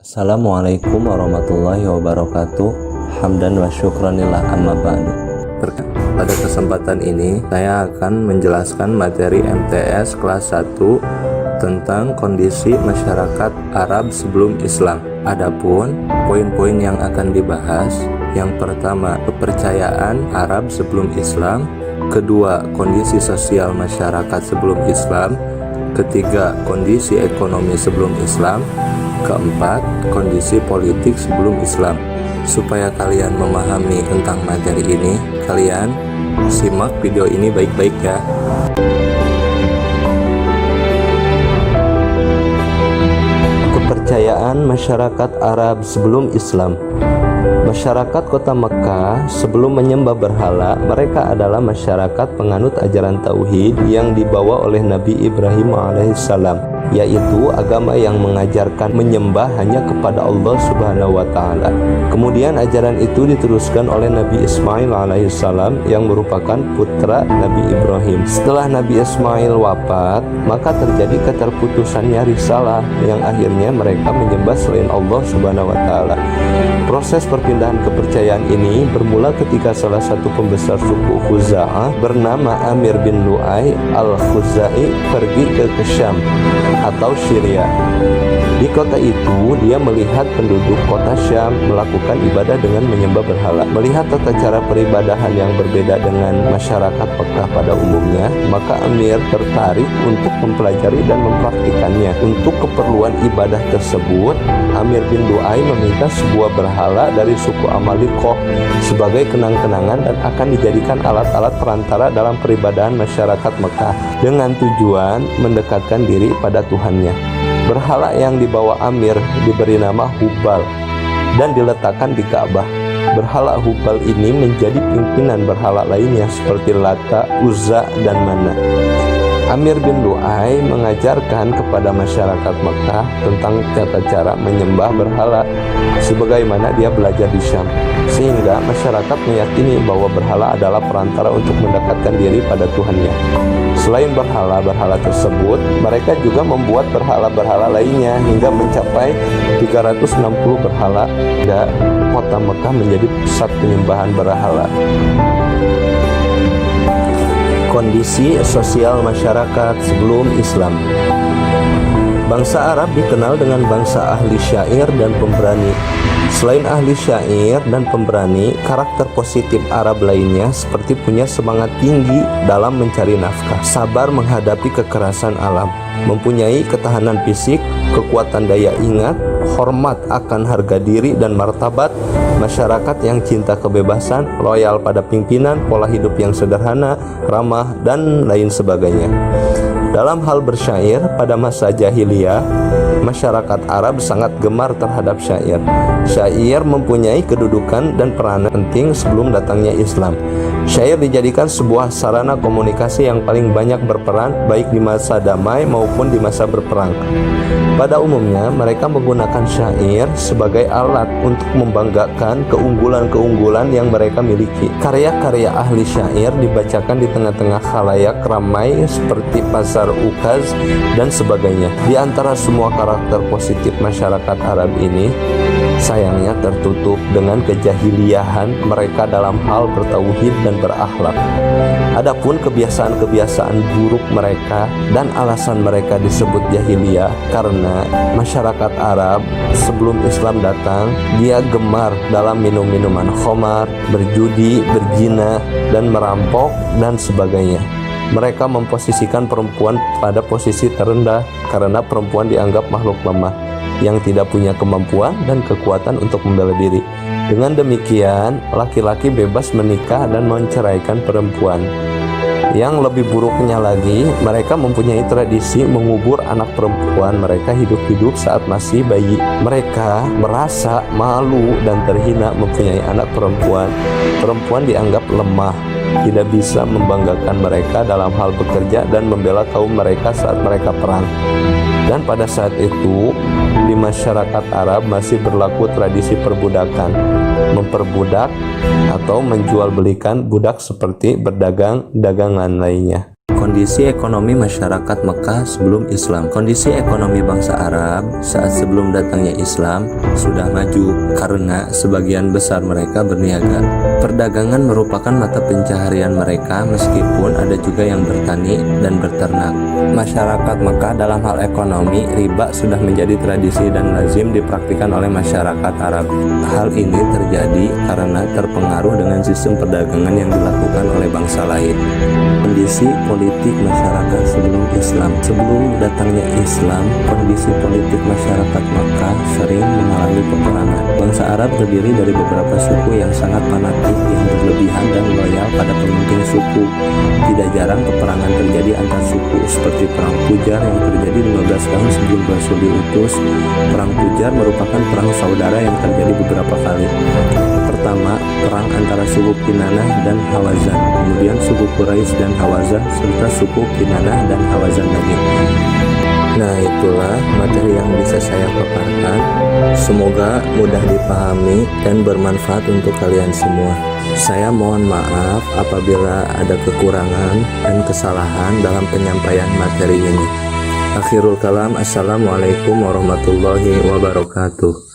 Assalamualaikum warahmatullahi wabarakatuh. Hamdan wa syukranillah amma ba'du. Pada kesempatan ini saya akan menjelaskan materi MTS kelas 1 tentang kondisi masyarakat Arab sebelum Islam. Adapun poin-poin yang akan dibahas, yang pertama kepercayaan Arab sebelum Islam, kedua kondisi sosial masyarakat sebelum Islam, ketiga kondisi ekonomi sebelum Islam, keempat, kondisi politik sebelum Islam. Supaya kalian memahami tentang materi ini, kalian simak video ini baik-baik ya. Kepercayaan masyarakat Arab sebelum Islam. Masyarakat kota Mekah sebelum menyembah berhala, mereka adalah masyarakat penganut ajaran tauhid yang dibawa oleh Nabi Ibrahim alaihissalam, yaitu agama yang mengajarkan menyembah hanya kepada Allah Subhanahu wa Ta'ala. Kemudian ajaran itu diteruskan oleh Nabi Ismail alaihissalam yang merupakan putra Nabi Ibrahim. Setelah Nabi Ismail wafat, maka terjadi keterputusannya risalah yang akhirnya mereka menyembah selain Allah Subhanahu wa Ta'ala. Proses perpindahan kepercayaan ini bermula ketika salah satu pembesar suku Khuza'ah bernama Amir bin Lu'ay al-Khuzai pergi ke Syam atau Syria. Di kota itu, dia melihat penduduk kota Syam melakukan ibadah dengan menyembah berhala. Melihat tata cara peribadahan yang berbeda dengan masyarakat Mekah pada umumnya, maka Amir tertarik untuk mempelajari dan mempraktikannya. Untuk keperluan ibadah tersebut, Amir bin Lu'ay meminta sebuah berhala dari suku Amalikoh sebagai kenang-kenangan dan akan dijadikan alat-alat perantara dalam peribadahan masyarakat Mekah dengan tujuan mendekatkan diri pada Tuhannya. Berhala yang dibawa Amir diberi nama Hubal dan diletakkan di Ka'bah. Berhala Hubal ini menjadi pimpinan berhala lainnya seperti Lata, Uzza, dan Mana. Amir bin Lu'ay mengajarkan kepada masyarakat Mekah tentang tata cara menyembah berhala sebagaimana dia belajar di Syam, sehingga masyarakat meyakini bahwa berhala adalah perantara untuk mendekatkan diri pada Tuhannya. Selain berhala-berhala tersebut, mereka juga membuat berhala-berhala lainnya hingga mencapai 360 berhala dan kota Mekah menjadi pusat penyembahan berhala. Kondisi sosial masyarakat sebelum Islam. Bangsa Arab dikenal dengan bangsa ahli syair dan pemberani. Selain ahli syair dan pemberani, karakter positif Arab lainnya seperti punya semangat tinggi dalam mencari nafkah, sabar menghadapi kekerasan alam, mempunyai ketahanan fisik, kekuatan daya ingat, hormat akan harga diri dan martabat, masyarakat yang cinta kebebasan, loyal pada pimpinan, pola hidup yang sederhana, ramah, dan lain sebagainya. Dalam hal bersyair, pada masa jahiliyah, masyarakat Arab sangat gemar terhadap syair. Syair mempunyai kedudukan dan peranan penting sebelum datangnya Islam. Syair dijadikan sebuah sarana komunikasi yang paling banyak berperan baik di masa damai maupun di masa berperang. Pada umumnya, mereka menggunakan syair sebagai alat untuk membanggakan keunggulan-keunggulan yang mereka miliki. Karya-karya ahli syair dibacakan di tengah-tengah khalayak ramai seperti pasar ukaz dan sebagainya. Di antara semua karakter positif masyarakat Arab ini, sayangnya tertutup dengan kejahiliahan mereka dalam hal bertauhid dan berakhlak. Adapun kebiasaan-kebiasaan buruk mereka dan alasan mereka disebut jahiliyah karena masyarakat Arab sebelum Islam datang, dia gemar dalam minum-minuman khamar, berjudi, berzina, dan merampok dan sebagainya. Mereka memposisikan perempuan pada posisi terendah karena perempuan dianggap makhluk lemah yang tidak punya kemampuan dan kekuatan untuk membela diri. Dengan demikian, laki-laki bebas menikah dan menceraikan perempuan. Yang lebih buruknya lagi, mereka mempunyai tradisi mengubur anak perempuan mereka hidup-hidup saat masih bayi. Mereka merasa malu dan terhina mempunyai anak perempuan. Perempuan dianggap lemah, tidak bisa membanggakan mereka dalam hal bekerja dan membela kaum mereka saat mereka perang. Dan pada saat itu, di masyarakat Arab masih berlaku tradisi perbudakan, memperbudak atau menjual belikan budak seperti berdagang dagangan lainnya. Kondisi ekonomi masyarakat Mekah sebelum Islam. Kondisi ekonomi bangsa Arab saat sebelum datangnya Islam sudah maju karena sebagian besar mereka berniaga. Perdagangan merupakan mata pencaharian mereka meskipun ada juga yang bertani dan berternak. Masyarakat Mekah dalam hal ekonomi, riba sudah menjadi tradisi dan lazim dipraktikkan oleh masyarakat Arab. Hal ini terjadi karena terpengaruh dengan sistem perdagangan yang dilakukan oleh bangsa lain. Kondisi politik masyarakat sebelum Islam. Sebelum datangnya Islam, kondisi politik masyarakat Makkah sering mengalami peperangan. Bangsa Arab terdiri dari beberapa suku yang sangat fanatik, yang berlebihan dan loyal pada pemimpin suku. Tidak jarang peperangan terjadi antar suku, seperti Perang Pujar yang terjadi 15 tahun sebelum Rasul diutus. Perang Pujar merupakan perang saudara yang terjadi beberapa kali. Pertama, perang antara suku Kinanah dan Hawazan, kemudian suku Quraisy dan Hawazan, serta suku Kinanah dan Hawazan lagi. Nah, itulah materi yang bisa saya paparkan. Semoga mudah dipahami dan bermanfaat untuk kalian semua. Saya mohon maaf apabila ada kekurangan dan kesalahan dalam penyampaian materi ini. Akhirul kalam, assalamualaikum warahmatullahi wabarakatuh.